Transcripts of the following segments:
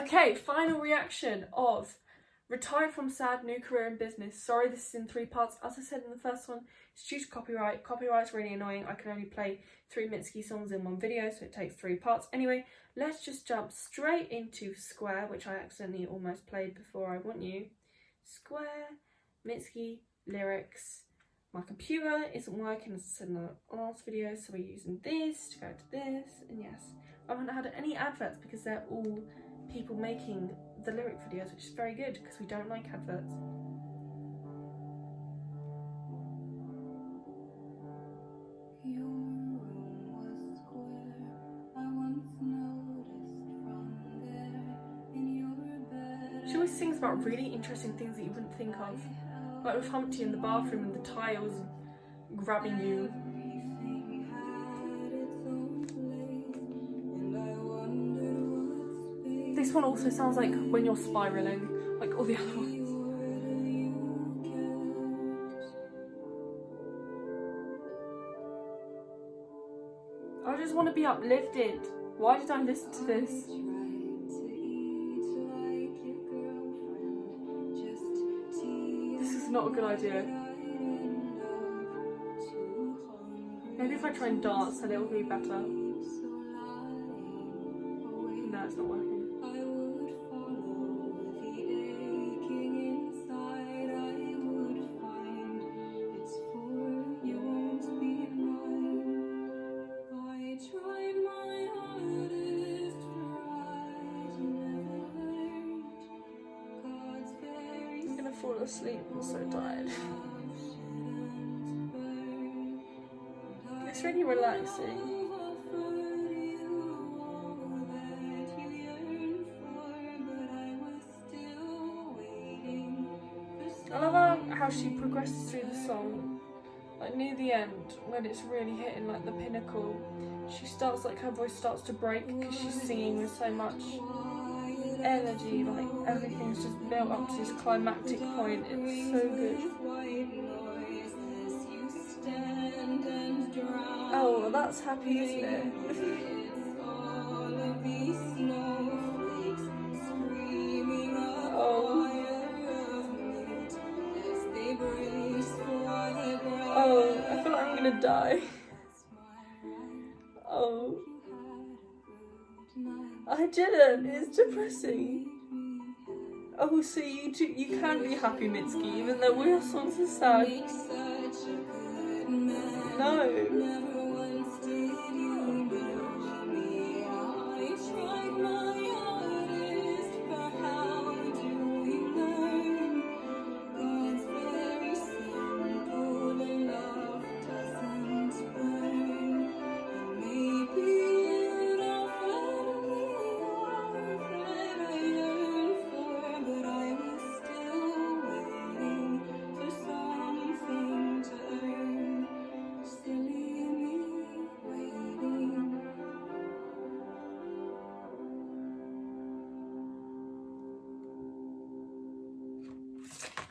Okay, final reaction of retired from sad, new career in business. Sorry, this is in 3 parts. As I said in the first one, it's due to copyright. Copyright's really annoying. I can only play 3 Mitski songs in one video, so it takes 3 parts. Anyway, let's just jump straight into Square, which I accidentally almost played before I Want You. Square, Mitski, lyrics. My computer isn't working, as I said in the last video, so we're using this to go to this, and yes. I haven't had any adverts because they're all people making the lyric videos, which is very good because we don't like adverts. She always sings about really interesting things that you wouldn't think of, like with Humpty in the bathroom and the tiles grabbing you. This one also sounds like when you're spiraling, like all the other ones. I just want to be uplifted. Why did I listen to this? This is not a good idea. Maybe if I try and dance, then it will be better. No, it's not working. Fall asleep, I'm so tired. It's really relaxing. I love how she progresses through the song, like near the end when it's really hitting like the pinnacle. She starts, like her voice starts to break because she's singing with so much energy, like everything's just built up to this climactic point. It's so good. Oh, that's happy, isn't it? Oh, I feel like I'm gonna die. Oh. I didn't. It's depressing. Oh, so you can be happy, Mitski, even though all your songs are sad. No.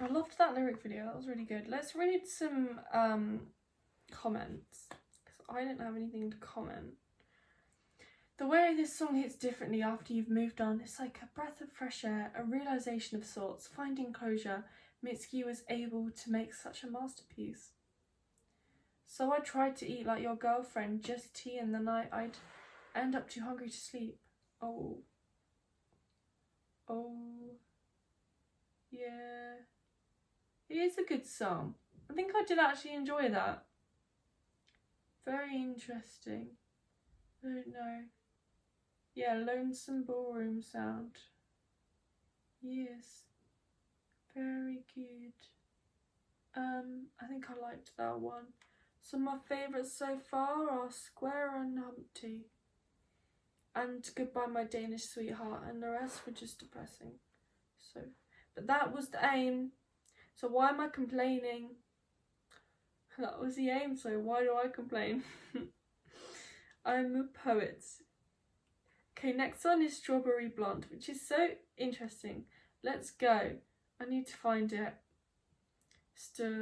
I loved that lyric video, that was really good. Let's read some comments, because I didn't have anything to comment. The way this song hits differently after you've moved on, it's like a breath of fresh air, a realisation of sorts, finding closure. Mitski was able to make such a masterpiece. So I tried to eat like your girlfriend, just tea in the night, I'd end up too hungry to sleep. Oh. Oh. Yeah. It is a good song. I think I did actually enjoy that. Very interesting. I don't know. Yeah, lonesome ballroom sound. Yes. Very good. I think I liked that one. Some of my favourites so far are Square and Humpty. And Goodbye My Danish Sweetheart, and the rest were just depressing. So, but that was the aim. So why am I complaining? That was the aim, so why do I complain? I'm a poet. Okay, next one is Strawberry Blonde, which is so interesting. Let's go. I need to find it. Strawberry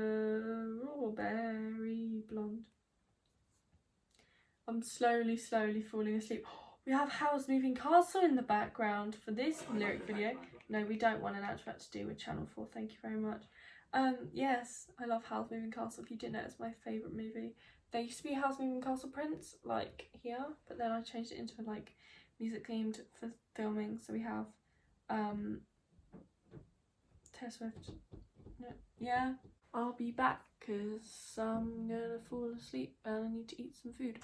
Blonde. I'm slowly falling asleep. We have Howl's Moving Castle in the background for this lyric video. No, we don't want an advert to do with Channel 4, thank you very much. Yes, I love Howl's Moving Castle. If you didn't know, it's my favourite movie. There used to be Howl's Moving Castle prints, like here, but then I changed it into like music themed for filming. So we have Taylor Swift. Yeah, I'll be back because I'm gonna fall asleep and I need to eat some food.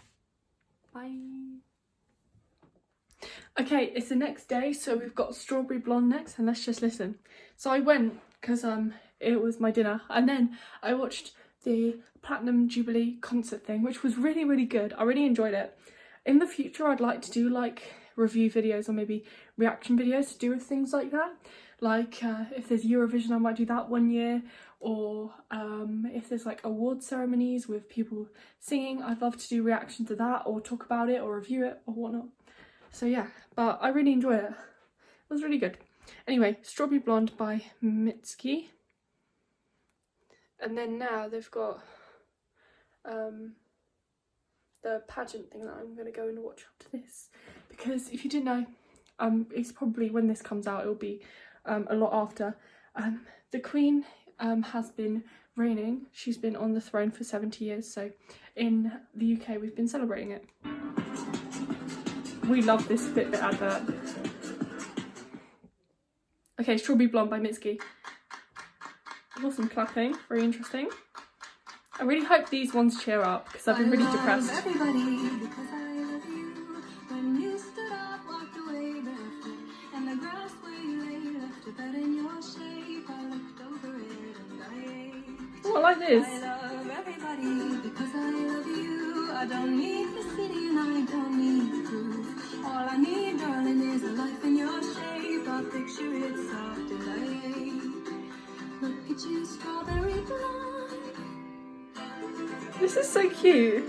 Bye. Okay, it's the next day, so we've got Strawberry Blonde next, and let's just listen. So I went because it was my dinner, and then I watched the Platinum Jubilee concert thing, which was really, really good. I really enjoyed it. In the future, I'd like to do like review videos or maybe reaction videos to do with things like that. Like if there's Eurovision, I might do that one year, or if there's like award ceremonies with people singing, I'd love to do reaction to that or talk about it or review it or whatnot. So yeah, but I really enjoyed it. It was really good. Anyway, Strawberry Blonde by Mitski. And then now they've got the pageant thing that I'm going to go and watch after this. Because if you didn't know, it's probably when this comes out, it'll be a lot after. The Queen has been reigning. She's been on the throne for 70 years. So in the UK, we've been celebrating it. We love this Fitbit advert. Okay, Strawberry Blonde by Mitski. Awesome clapping, very interesting. I really hope these ones cheer up because I've been really depressed. Oh, I like this. I don't need the city and I don't need proof. All I need, darling, is a life in your shape. I picture it soft and light. Look at you, strawberry blonde. This is so cute.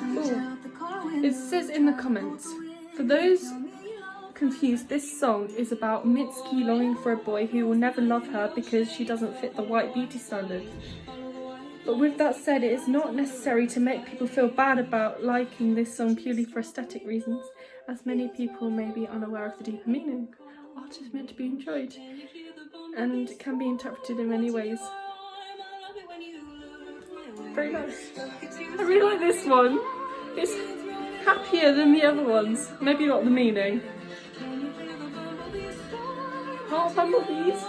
Ooh. It says in the comments, for those confused, this song is about Mitski longing for a boy who will never love her because she doesn't fit the white beauty standard. But with that said, it is not necessary to make people feel bad about liking this song purely for aesthetic reasons, as many people may be unaware of the deeper meaning. Art is meant to be enjoyed and can be interpreted in many ways. Very nice. I really like this one. It's happier than the other ones. Maybe not the meaning. Heart bumblebees.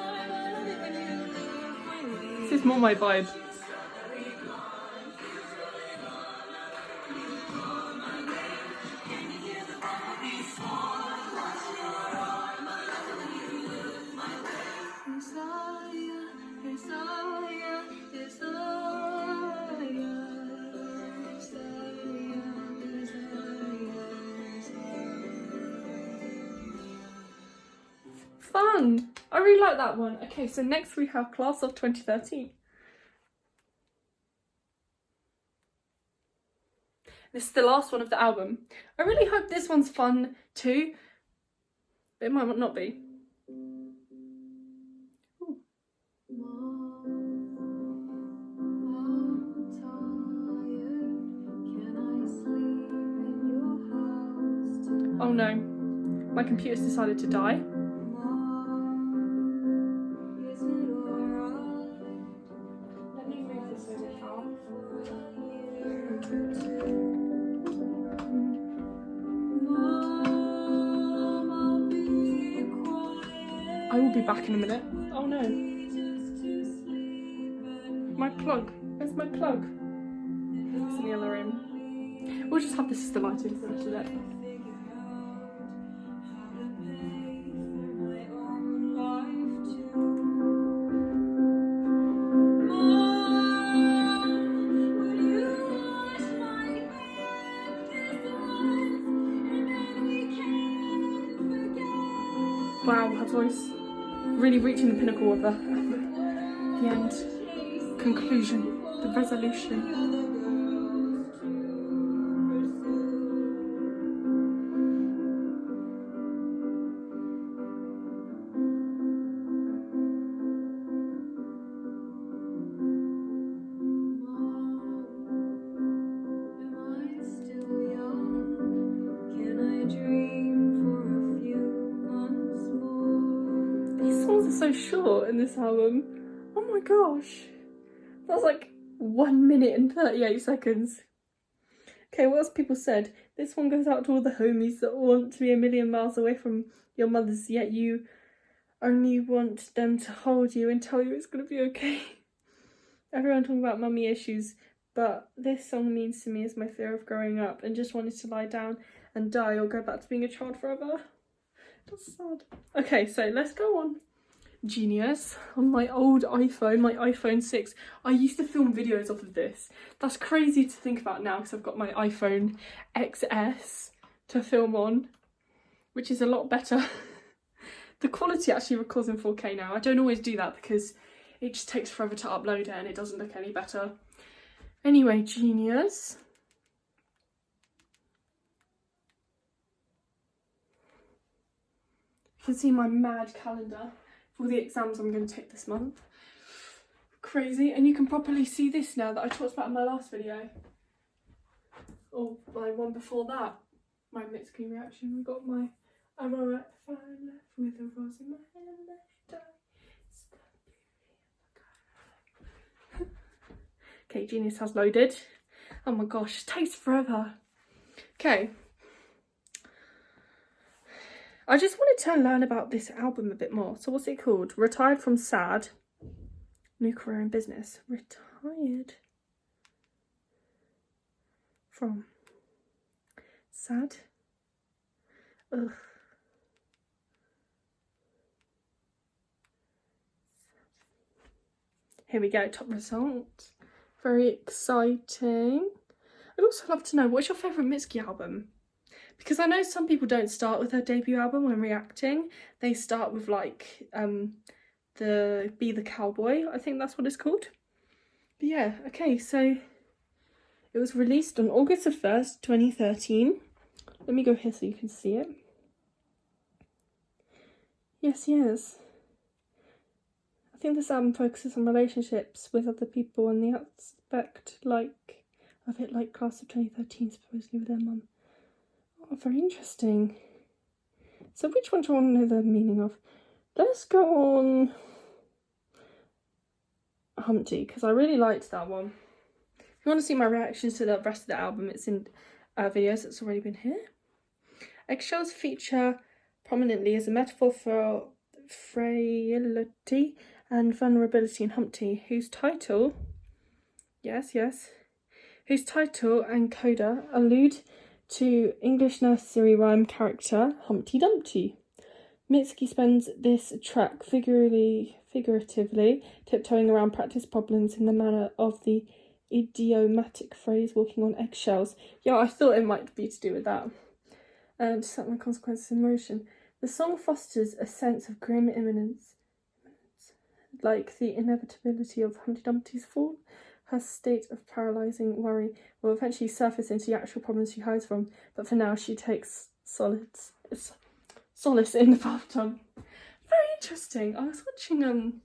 This is more my vibe. Fun! I really like that one. Okay, so next we have Class of 2013. This is the last one of the album. I really hope this one's fun too. But it might not be. Ooh. Oh no, my computer's decided to die. Let me move this over far. I will be back in a minute. Oh no. My plug. Where's my plug? It's in the other room. We'll just have this as the lighting for today. Wow, her voice really reaching the pinnacle of the end. Conclusion, the resolution. so short in this album. Oh my gosh. That was like 1 minute and 38 seconds. Okay, what else people said? This one goes out to all the homies that want to be a million miles away from your mothers, yet you only want them to hold you and tell you it's going to be okay. Everyone talking about mummy issues, but this song means to me is my fear of growing up and just wanting to lie down and die or go back to being a child forever. That's sad. Okay, so let's go on. Genius. On my old iPhone, my iPhone 6, I used to film videos off of this. That's crazy to think about now because I've got my iPhone XS to film on, which is a lot better. The quality actually records in 4K now. I don't always do that because it just takes forever to upload it and it doesn't look any better. Anyway, genius. You can see my mad calendar for all the exams I'm going to take this month. Crazy. And you can properly see this now that I talked about in my last video. Or my one before that. My Mitski reaction. We got my Aurora fire left with a rose in my hand. Okay, Genius has loaded. Oh my gosh, it takes forever. Okay. I just wanted to learn about this album a bit more. So what's it called? Retired from Sad. New career in business. Retired from Sad. Ugh. Here we go, top results. Very exciting. I'd also love to know, what's your favourite Mitski album? Because I know some people don't start with their debut album when reacting. They start with like the Be the Cowboy, I think that's what it's called. But yeah, okay, so it was released on August the 1st, 2013. Let me go here so you can see it. Yes, yes. I think this album focuses on relationships with other people and the aspect of it like class of 2013 supposedly with their mum. Oh, very interesting. So which one do you want to know the meaning of? Let's go on Humpty, because I really liked that one. If you want to see my reactions to the rest of the album, it's in videos that's already been here. Eggshells feature prominently as a metaphor for frailty and vulnerability in Humpty, whose title and coda allude to English nursery rhyme character Humpty Dumpty. Mitski spends this track figuratively tiptoeing around practice problems in the manner of the idiomatic phrase walking on eggshells. Yeah, I thought it might be to do with that. And to set my consequences in motion. The song fosters a sense of grim imminence, like the inevitability of Humpty Dumpty's fall. Her state of paralysing worry will eventually surface into the actual problems she hides from, but for now she takes solace in the bathtub. Very interesting. I was watching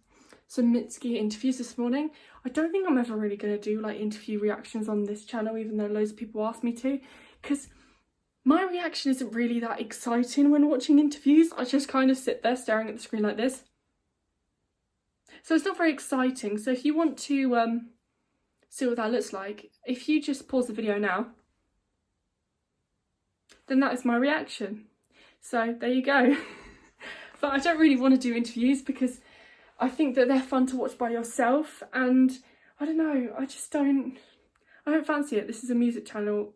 some Mitski interviews this morning. I don't think I'm ever really going to do like interview reactions on this channel, even though loads of people ask me to, because my reaction isn't really that exciting when watching interviews. I just kind of sit there staring at the screen like this. So it's not very exciting. So if you want to see what that looks like, if you just pause the video now, then that is my reaction. So there you go. But I don't really want to do interviews because I think that they're fun to watch by yourself, and I don't know, I don't fancy it. This is a music channel,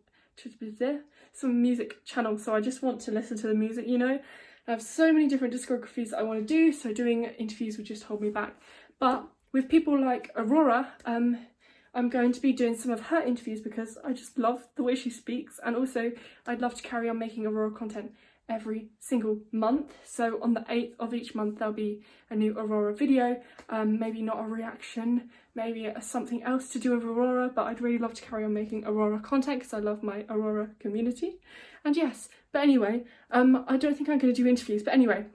so I just want to listen to the music, you know. I have so many different discographies that I want to do, so doing interviews would just hold me back. But with people like Aurora, I'm going to be doing some of her interviews because I just love the way she speaks, and also I'd love to carry on making Aurora content every single month. So on the 8th of each month there'll be a new Aurora video, maybe not a reaction, maybe something else to do with Aurora, but I'd really love to carry on making Aurora content because I love my Aurora community. And yes, but anyway, I don't think I'm going to do interviews, but anyway,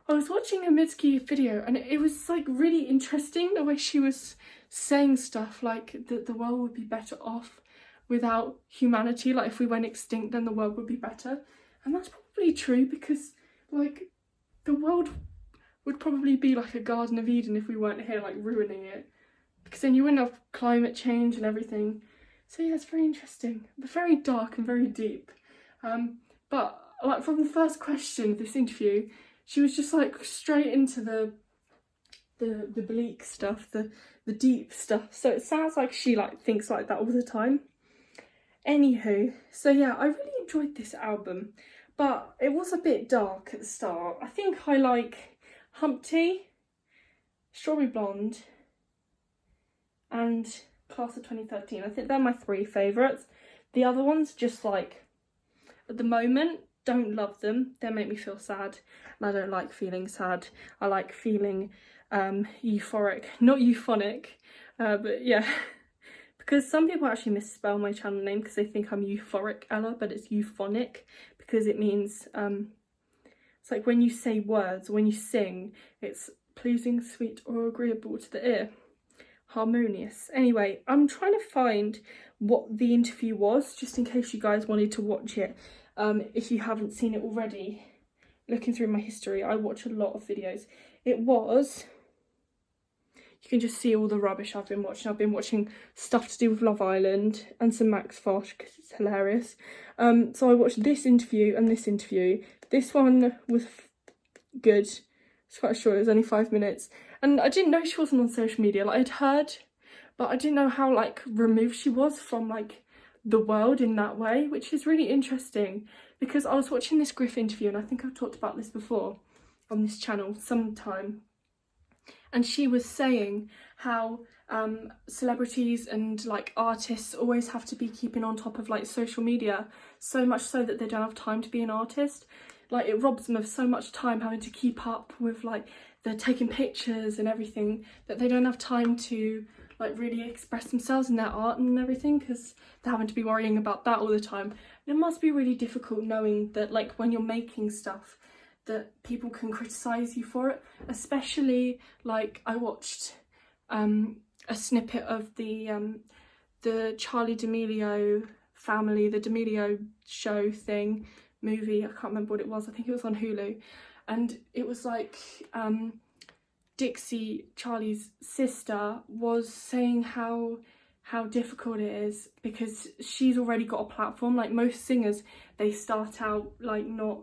I was watching a Mitski video and it was like really interesting the way she was saying stuff like that the world would be better off without humanity, like if we went extinct then the world would be better. And that's probably true because like the world would probably be like a Garden of Eden if we weren't here like ruining it, because then you wouldn't have climate change and everything. So yeah, it's very interesting, but very dark and very deep. But like from the first question of this interview, she was just like straight into the bleak stuff, the deep stuff. So it sounds like she like thinks like that all the time. Anywho, so yeah, I really enjoyed this album, but it was a bit dark at the start. I think I like Humpty, Strawberry Blonde, and Class of 2013. I think they're my 3 favourites. The other ones, just like, at the moment, don't love them. They make me feel sad, and I don't like feeling sad. I like feeling euphoric, not euphonic, but yeah. Because some people actually misspell my channel name because they think I'm euphoric Ella, but it's euphonic because it means, it's like when you say words, when you sing, it's pleasing, sweet, or agreeable to the ear. Harmonious. Anyway, I'm trying to find what the interview was, just in case you guys wanted to watch it. If you haven't seen it already, looking through my history, I watch a lot of videos. It was... You can just see all the rubbish I've been watching. I've been watching stuff to do with Love Island and some Max Fosh because it's hilarious. So I watched this interview and this interview. This one was good. It's quite short, it was only 5 minutes. And I didn't know she wasn't on social media. Like, I'd heard, but I didn't know how, like, removed she was from, like, the world in that way, which is really interesting. Because I was watching this Griff interview, and I think I've talked about this before on this channel sometime. And she was saying how celebrities and like artists always have to be keeping on top of like social media, so much so that they don't have time to be an artist. Like, it robs them of so much time having to keep up with like they're taking pictures and everything, that they don't have time to like really express themselves in their art and everything, because they're having to be worrying about that all the time. And it must be really difficult knowing that like when you're making stuff that people can criticize you for it, especially like I watched a snippet of the Charli D'Amelio family, the D'Amelio show thing, movie, I can't remember what it was, I think it was on Hulu, and it was like Dixie, Charlie's sister, was saying how difficult it is because she's already got a platform. Like most singers, they start out like not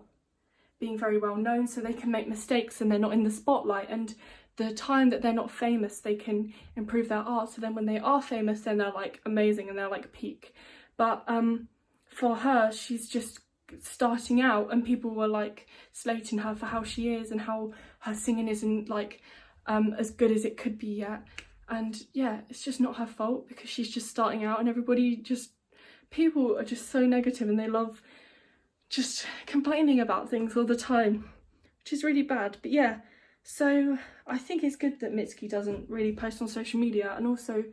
being very well known, so they can make mistakes and they're not in the spotlight, and the time that they're not famous they can improve their art, so then when they are famous then they're like amazing and they're like peak. But for her, she's just starting out and people were like slating her for how she is and how her singing isn't like as good as it could be yet. And yeah, it's just not her fault because she's just starting out, and people are just so negative and they love just complaining about things all the time, which is really bad. But yeah, so I think it's good that Mitski doesn't really post on social media, and also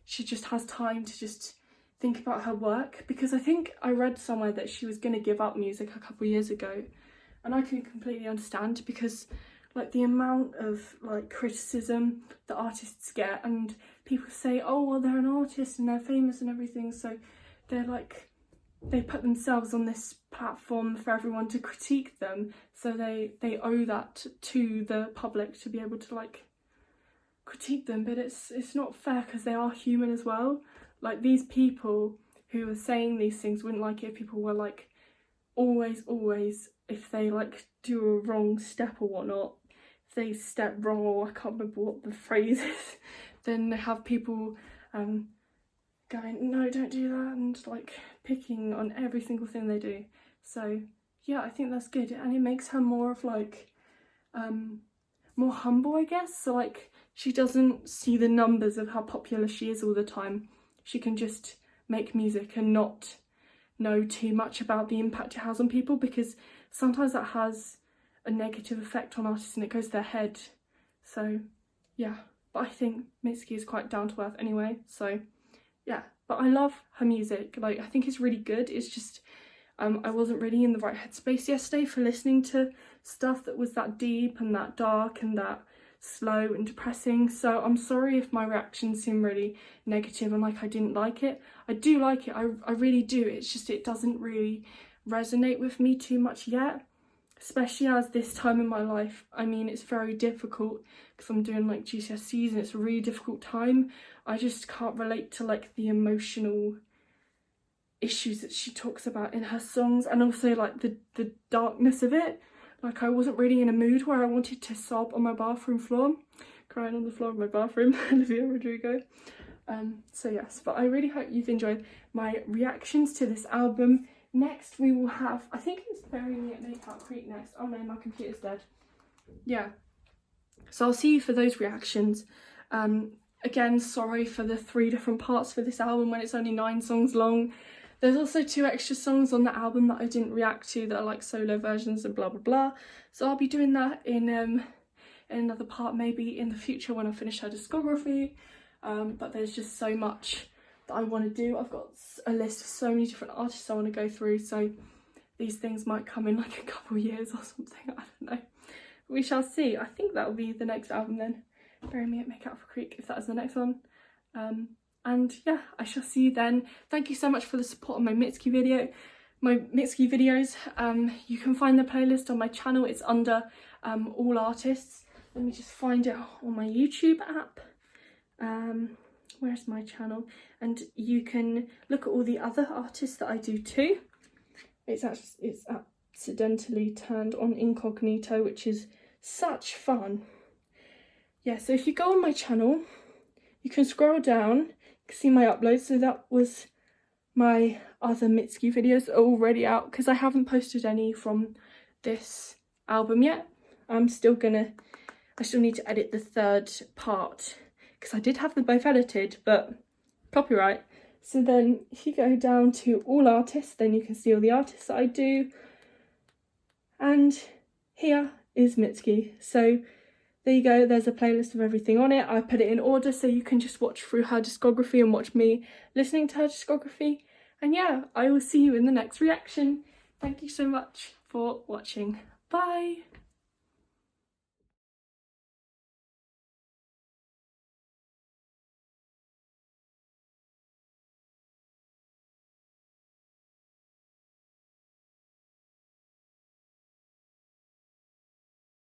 she just has time to just think about her work, because I think I read somewhere that she was going to give up music a couple of years ago, and I can completely understand, because like the amount of like criticism that artists get, and people say, oh well, they're an artist and they're famous and everything, so they're like, they put themselves on this platform for everyone to critique them, so they owe that to the public to be able to like critique them. But it's not fair, because they are human as well. Like, these people who are saying these things wouldn't like it if people were like always, if they like do a wrong step or whatnot, if they step wrong, or I can't remember what the phrase is, then they have people going, no, don't do that, and like picking on every single thing they do. So yeah, I think that's good, and it makes her more of like more humble, I guess. So like, she doesn't see the numbers of how popular she is all the time. She can just make music and not know too much about the impact it has on people, because sometimes that has a negative effect on artists and it goes to their head. So yeah, but I think Mitski is quite down to earth anyway, so yeah. But I love her music, like I think it's really good. It's just I wasn't really in the right headspace yesterday for listening to stuff that was that deep and that dark and that slow and depressing, so I'm sorry if my reactions seem really negative and like I didn't like it. I do like it, I really do. It's just it doesn't really resonate with me too much yet. especially as this time in my life, I mean, it's very difficult because I'm doing like GCSEs and it's a really difficult time. I just can't relate to like the emotional issues that she talks about in her songs, and also like the darkness of it. Like, I wasn't really in a mood where I wanted to sob on my bathroom floor, crying on the floor of my bathroom. Olivia Rodrigo. So yes, but I really hope you've enjoyed my reactions to this album. Next we will have, I think it's Bury Me at Makeout Creek next. Oh no, my computer's dead. Yeah, so I'll see you for those reactions. Again, sorry for the 3 different parts for this album when it's only 9 songs long. There's also 2 extra songs on the album that I didn't react to that are like solo versions and blah blah blah. So I'll be doing that in another part maybe in the future when I finish her discography. But there's just so much that I want to do. I've got a list of so many different artists I want to go through, so these things might come in like a couple of years or something, I don't know. We shall see. I think that will be the next album then. Bury Me at Makeout for Creek, if that is the next one. And yeah, I shall see you then. Thank you so much for the support on my Mitski videos. You can find the playlist on my channel. It's under all artists. Let me just find it on my YouTube app. Where's my channel? And you can look at all the other artists that I do too. It's accidentally turned on incognito, which is such fun. Yeah, so if you go on my channel, you can scroll down, you can see my uploads. So that was my other Mitski videos are already out, because I haven't posted any from this album yet. I still need to edit the 3rd part, because I did have them both edited, but copyright. So then if you go down to all artists, then you can see all the artists that I do. And here is Mitski. So there you go, there's a playlist of everything on it. I put it in order so you can just watch through her discography and watch me listening to her discography. And yeah, I will see you in the next reaction. Thank you so much for watching. Bye!